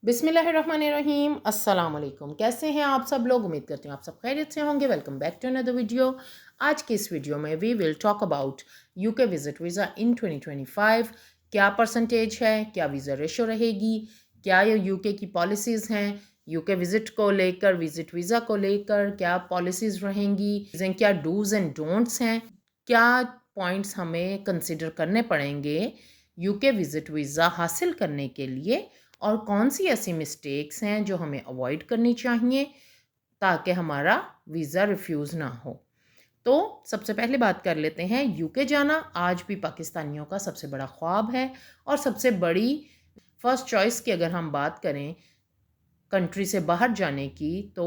बिस्मिल्लाहिर्रहमानिर्रहीम। अस्सलाम वालेकुम। कैसे हैं आप सब लोग? उम्मीद करती हूँ आप सब खैरियत से होंगे। Welcome back to another video. आज की इस वीडियो में we will talk about UK visit visa in 2025। क्या परसेंटेज है, क्या वीज़ा रेशो रहेगी, क्या ये यूके की पॉलिसीज़ हैं, यूके विज़िट को लेकर, विज़िट वीज़ा को लेकर क्या पॉलिसीज़ रहेंगी, क्या डूज़ एंड डोंट्स हैं, क्या पॉइंट्स हमें कंसिडर करने पड़ेंगे यूके विज़िट वीज़ा हासिल करने के लिए, और कौन सी ऐसी मिस्टेक्स हैं जो हमें अवॉइड करनी चाहिए ताकि हमारा वीज़ा रिफ्यूज़ ना हो। तो सबसे पहले बात कर लेते हैं, यूके जाना आज भी पाकिस्तानियों का सबसे बड़ा ख्वाब है और सबसे बड़ी फर्स्ट चॉइस की अगर हम बात करें कंट्री से बाहर जाने की तो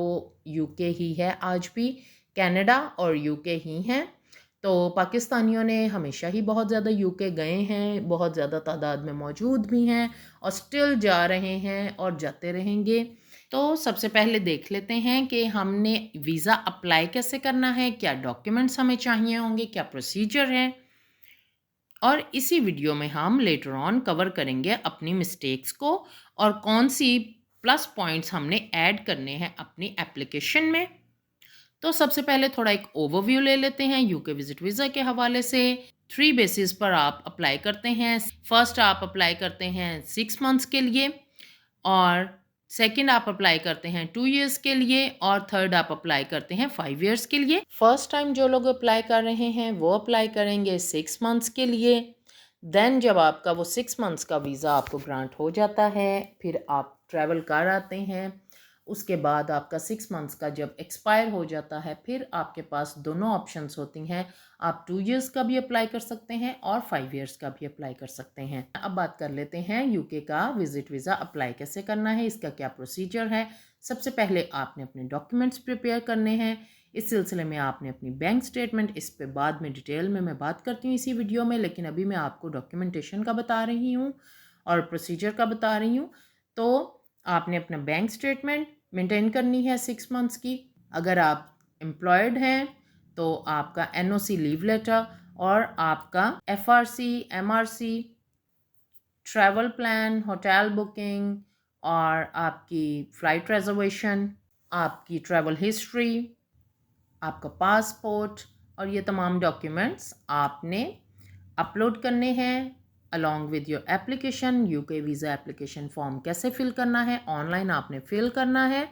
यूके ही है। आज भी कनाडा और यूके ही हैं। तो पाकिस्तानियों ने हमेशा ही बहुत ज़्यादा यूके गए हैं, बहुत ज़्यादा तादाद में मौजूद भी हैं और स्टिल जा रहे हैं और जाते रहेंगे। तो सबसे पहले देख लेते हैं कि हमने वीज़ा अप्लाई कैसे करना है, क्या डॉक्यूमेंट्स हमें चाहिए होंगे, क्या प्रोसीजर है, और इसी वीडियो में हम लेटर ऑन कवर करेंगे अपनी मिस्टेक्स को और कौन सी प्लस पॉइंट्स हमने ऐड करने हैं अपनी एप्लीकेशन में। तो सबसे पहले थोड़ा एक ओवरव्यू ले लेते हैं यूके विजिट वीज़ा के हवाले से। 3 बेसिस पर आप अप्लाई करते हैं। फर्स्ट आप अप्लाई करते हैं 6 मंथ्स के लिए, और सेकंड आप अप्लाई करते हैं 2 इयर्स के लिए, और थर्ड आप अप्लाई करते हैं 5 इयर्स के लिए। फर्स्ट टाइम जो लोग अप्लाई कर रहे हैं वो अप्लाई करेंगे 6 मंथ्स के लिए। देन जब आपका वो 6 मंथ्स का वीज़ा आपको ग्रांट हो जाता है, फिर आप ट्रैवल कर आते हैं। उसके बाद आपका 6 मंथ्स का जब एक्सपायर हो जाता है, फिर आपके पास दोनों ऑप्शंस होती हैं। आप 2 इयर्स का भी अप्लाई कर सकते हैं और 5 इयर्स का भी अप्लाई कर सकते हैं। अब बात कर लेते हैं यूके का विजिट वीज़ा अप्लाई कैसे करना है, इसका क्या प्रोसीजर है। सबसे पहले आपने अपने डॉक्यूमेंट्स प्रिपेयर करने हैं। इस सिलसिले में आपने अपनी बैंक स्टेटमेंट, इस पे बाद में डिटेल में मैं बात करती हूँ इसी वीडियो में, लेकिन अभी मैं आपको डॉक्यूमेंटेशन का बता रही हूँ और प्रोसीजर का बता रही हूँ। तो आपने अपना बैंक स्टेटमेंट मेंटेन करनी है 6 मंथ्स की। अगर आप एम्प्लॉयड हैं तो आपका एनओसी लीव लेटर और आपका FRC, MRC, travel plan, hotel booking और आपकी फ़्लाइट रिजर्वेशन, आपकी ट्रैवल हिस्ट्री, आपका पासपोर्ट, और ये तमाम डॉक्यूमेंट्स आपने अपलोड करने हैं along with your application. UK visa application form कैसे फिल करना है, ऑनलाइन आपने फिल करना है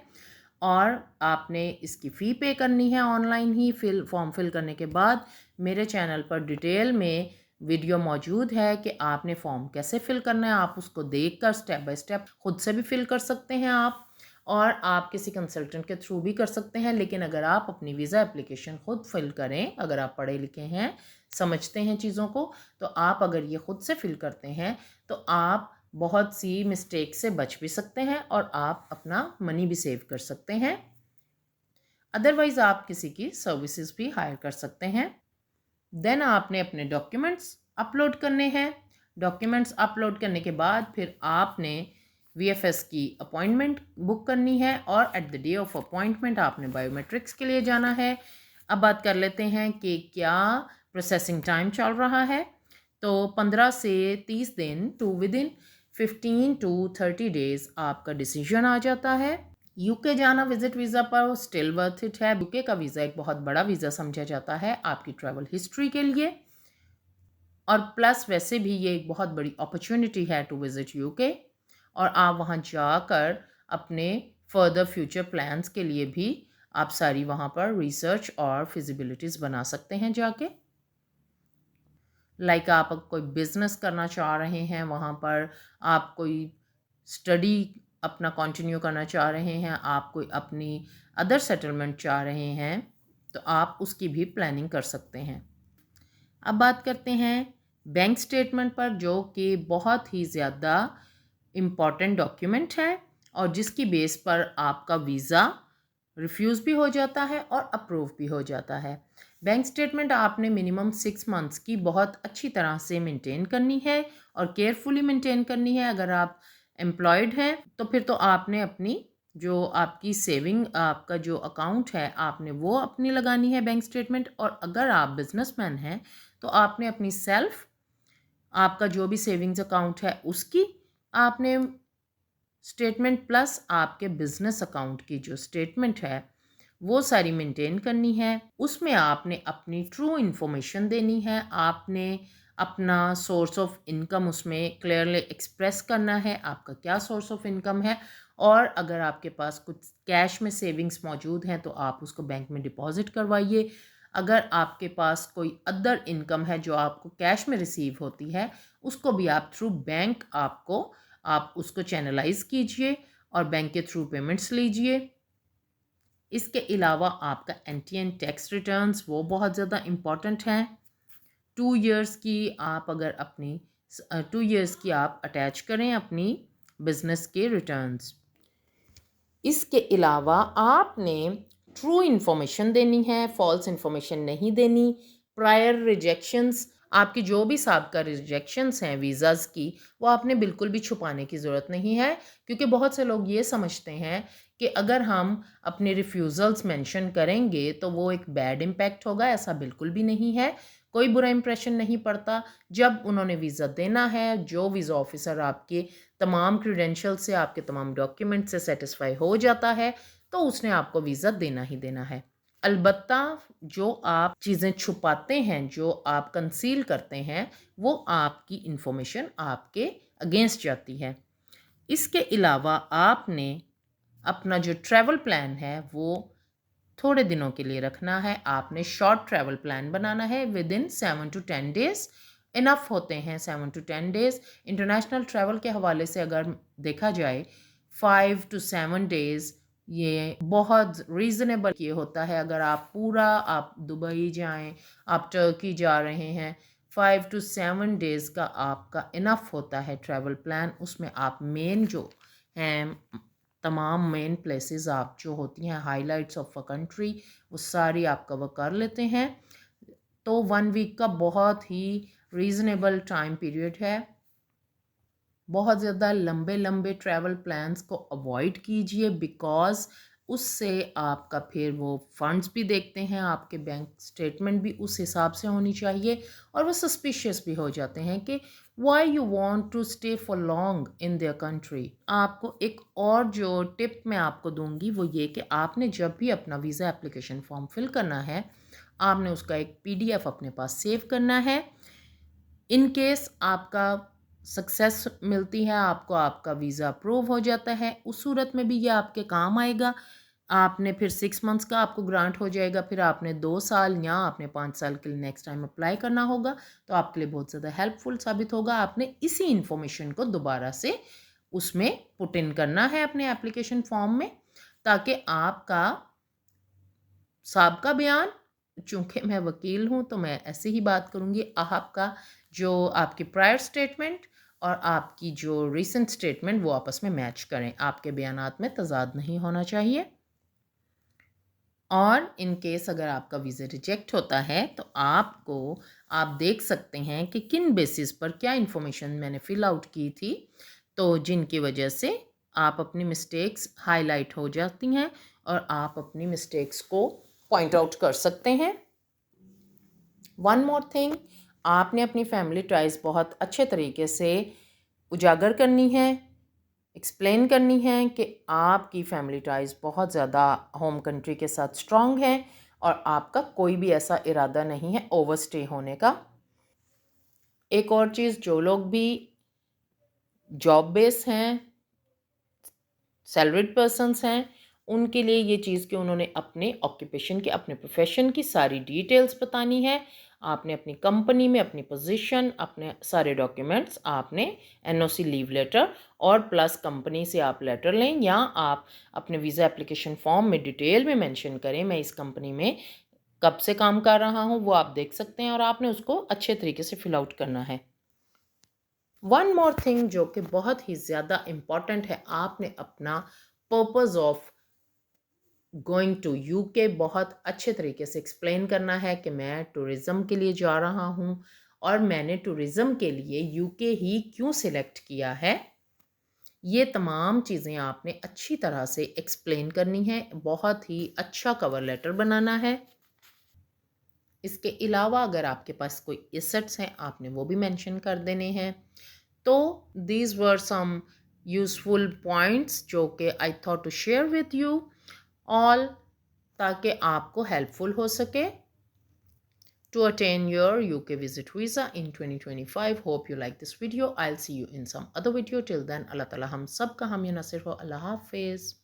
और आपने इसकी फ़ी पे करनी है ऑनलाइन ही। फॉर्म फिल करने के बाद मेरे चैनल पर डिटेल में वीडियो मौजूद है कि आपने फॉर्म कैसे फिल करना है। आप उसको देखकर स्टेप बाय स्टेप खुद से भी फिल कर सकते हैं आप, और आप किसी कंसल्टेंट के थ्रू भी कर सकते हैं। लेकिन अगर आप अपनी वीज़ा एप्लीकेशन खुद फिल करें, अगर आप पढ़े लिखे हैं, समझते हैं चीज़ों को, तो आप अगर ये खुद से फिल करते हैं तो आप बहुत सी मिस्टेक से बच भी सकते हैं और आप अपना मनी भी सेव कर सकते हैं। अदरवाइज़ आप किसी की सर्विसेज भी हायर कर सकते हैं। देन आपने अपने डॉक्यूमेंट्स अपलोड करने हैं। डॉक्यूमेंट्स अपलोड करने के बाद फिर आपने वीएफएस की अपॉइंटमेंट बुक करनी है और at the day of appointment आपने बायोमेट्रिक्स के लिए जाना है। अब बात कर लेते हैं कि क्या प्रोसेसिंग टाइम चल रहा है। तो 15 से 30 दिन to within 15 to 30 days आपका डिसीजन आ जाता है। यूके जाना विजिट वीज़ा पर स्टिल वर्थ इट है। यूके का वीज़ा एक बहुत बड़ा वीज़ा समझा जाता है आपकी ट्रैवल हिस्ट्री के लिए, और प्लस वैसे भी ये एक बहुत बड़ी अपॉर्चुनिटी है टू विज़िट यूके, और आप वहाँ जाकर अपने फर्दर फ्यूचर प्लान्स के लिए भी आप सारी वहाँ पर रिसर्च और फिजिबिलिटीज़ बना सकते हैं जाके। लाइक आप कोई बिज़नेस करना चाह रहे हैं वहाँ पर, आप कोई स्टडी अपना कंटिन्यू करना चाह रहे हैं, आप कोई अपनी अदर सेटलमेंट चाह रहे हैं, तो आप उसकी भी प्लानिंग कर सकते हैं। अब बात करते हैं बैंक स्टेटमेंट पर, जो कि बहुत ही ज़्यादा इम्पॉर्टेंट डॉक्यूमेंट है और जिसकी बेस पर आपका वीज़ा रिफ्यूज़ भी हो जाता है और अप्रूव भी हो जाता है। बैंक स्टेटमेंट आपने मिनिमम 6 मंथ्स की बहुत अच्छी तरह से मेंटेन करनी है और केयरफुली मेंटेन करनी है। अगर आप एम्प्लॉयड हैं तो फिर तो आपने अपनी जो आपकी सेविंग, आपका जो अकाउंट है, आपने वो अपनी लगानी है बैंक स्टेटमेंट। और अगर आप बिजनेसमैन हैं तो आपने अपनी सेल्फ, आपका जो भी सेविंग्स अकाउंट है उसकी आपने स्टेटमेंट प्लस आपके बिजनेस अकाउंट की जो स्टेटमेंट है वो सारी मेंटेन करनी है। उसमें आपने अपनी ट्रू इन्फॉर्मेशन देनी है, आपने अपना सोर्स ऑफ इनकम उसमें क्लियरली एक्सप्रेस करना है, आपका क्या सोर्स ऑफ इनकम है, और अगर आपके पास कुछ कैश में सेविंग्स मौजूद हैं तो आप उसको बैंक में डिपॉजिट करवाइए। अगर आपके पास कोई अदर इनकम है जो आपको कैश में रिसीव होती है, उसको भी आप थ्रू बैंक आप उसको चैनलाइज कीजिए और बैंक के थ्रू पेमेंट्स लीजिए। इसके अलावा आपका एनटीएन टैक्स रिटर्न्स वो बहुत ज़्यादा इम्पॉर्टेंट हैं। 2 इयर्स की आप अगर अपनी 2 इयर्स की आप अटैच करें अपनी बिजनेस के रिटर्न्स। इसके अलावा आपने ट्रू इन्फॉर्मेशन देनी है, फॉल्स इन्फॉर्मेशन नहीं देनी। प्रायर रिजेक्शंस, आपकी जो भी साबका रिजेक्शंस हैं वीज़ाज़ की, वो आपने बिल्कुल भी छुपाने की ज़रूरत नहीं है, क्योंकि बहुत से लोग ये समझते हैं कि अगर हम अपने रिफ्यूज़ल्स मेंशन करेंगे तो वो एक बैड इम्पैक्ट होगा। ऐसा बिल्कुल भी नहीं है, कोई बुरा इंप्रेशन नहीं पड़ता। जब उन्होंने वीज़ा देना है, जो वीज़ा ऑफिसर आपके तमाम क्रीडेंशियल से, आपके तमाम डॉक्यूमेंट से सेटिस्फाई हो जाता है, तो उसने आपको वीज़ा देना ही देना है। अलबत्ता जो आप चीज़ें छुपाते हैं, जो आप कंसील करते हैं, वो आपकी इंफॉर्मेशन आपके अगेंस्ट जाती है। इसके अलावा आपने अपना जो ट्रैवल प्लान है वो थोड़े दिनों के लिए रखना है। आपने शॉर्ट ट्रैवल प्लान बनाना है with in 7 to 10 days. Enough होते हैं 7 to 10 डेज़। इंटरनेशनल ट्रैवल के हवाले से अगर देखा जाए 5 to 7 डेज़ ये बहुत रीज़नेबल ये होता है। अगर आप दुबई जाएं, आप टर्की जा रहे हैं, 5 to 7 डेज़ का आपका इनफ होता है ट्रैवल प्लान। उसमें आप मेन जो हैं तमाम मेन प्लेसेस आप जो होती हैं हाइलाइट्स ऑफ अ कंट्री, वो सारी आप कवर कर लेते हैं। तो 1 वीक का बहुत ही रीज़नेबल टाइम पीरियड है। बहुत ज़्यादा लंबे लंबे ट्रैवल प्लान्स को अवॉइड कीजिए, बिकॉज़ उससे आपका फिर वो फंड्स भी देखते हैं, आपके बैंक स्टेटमेंट भी उस हिसाब से होनी चाहिए, और वो सस्पिशियस भी हो जाते हैं कि why you want to stay for long in their country. आपको एक और जो टिप मैं आपको दूंगी वो ये कि आपने जब भी अपना वीज़ा एप्लीकेशन फॉर्म फिल करना है, आपने उसका एक पीडीएफ अपने पास सेव करना है। इन केस आपका सक्सेस मिलती है, आपको आपका वीज़ा अप्रूव हो जाता है, उस सूरत में भी ये आपके काम आएगा। आपने फिर 6 मंथ्स का आपको ग्रांट हो जाएगा, फिर आपने 2 साल या आपने 5 साल के लिए नेक्स्ट टाइम अप्लाई करना होगा, तो आपके लिए बहुत ज़्यादा हेल्पफुल साबित होगा। आपने इसी इंफॉर्मेशन को दोबारा से उसमें पुट इन करना है अपने एप्लीकेशन फॉर्म में, ताकि आपका साहब का बयान, चूँकि मैं वकील हूँ तो मैं ऐसे ही बात करूँगी, आपका जो आपकी प्रायर स्टेटमेंट और आपकी जो रीसेंट स्टेटमेंट वो आपस में मैच करें, आपके बयानात में तज़ाद नहीं होना चाहिए। और इन केस अगर आपका वीज़ा रिजेक्ट होता है तो आप देख सकते हैं कि किन बेसिस पर क्या इन्फॉर्मेशन मैंने फिल आउट की थी, तो जिनकी वजह से आप अपनी मिस्टेक्स हाईलाइट हो जाती हैं और आप अपनी मिस्टेक्स को पॉइंट आउट कर सकते हैं। वन मोर थिंग, आपने अपनी फैमिली टाइज बहुत अच्छे तरीके से उजागर करनी है, एक्सप्लेन करनी है कि आपकी फैमिली टाइज बहुत ज़्यादा होम कंट्री के साथ स्ट्रॉन्ग है और आपका कोई भी ऐसा इरादा नहीं है ओवरस्टे होने का। एक और चीज़, जो लोग भी जॉब बेस हैं, सैलरीड पर्सन्स हैं, उनके लिए ये चीज़ कि उन्होंने अपने ऑक्यूपेशन की, अपने प्रोफेशन की सारी डिटेल्स बतानी है। आपने अपनी कंपनी में अपनी पोजीशन, अपने सारे डॉक्यूमेंट्स, आपने एनओसी, लीव लेटर और प्लस कंपनी से आप लेटर लें, या आप अपने वीज़ा एप्लीकेशन फॉर्म में डिटेल में मेंशन करें मैं इस कंपनी में कब से काम कर रहा हूँ, वो आप देख सकते हैं और आपने उसको अच्छे तरीके से फिल आउट करना है। वन मोर थिंग जो कि बहुत ही ज़्यादा इम्पॉर्टेंट है, आपने अपना purpose of going to UK बहुत अच्छे तरीके से एक्सप्लेन करना है कि मैं टूरिज़्म के लिए जा रहा हूँ और मैंने टूरिज़्म के लिए यूके ही क्यों सिलेक्ट किया है। ये तमाम चीज़ें आपने अच्छी तरह से एक्सप्लेन करनी है, बहुत ही अच्छा कवर लेटर बनाना है। इसके अलावा अगर आपके पास कोई एसेट्स हैं, आपने वो भी मेंशन कर देने हैं। तो these were some useful points जो कि I thought to share with you all, ताकि आपको हेल्पफुल हो सके to attain your UK visit visa in 2025. Hope you like this video. I'll see you in some other video. Till then, Allah Ta'ala hum sab ka hamiya nasir ho. Allah Hafiz.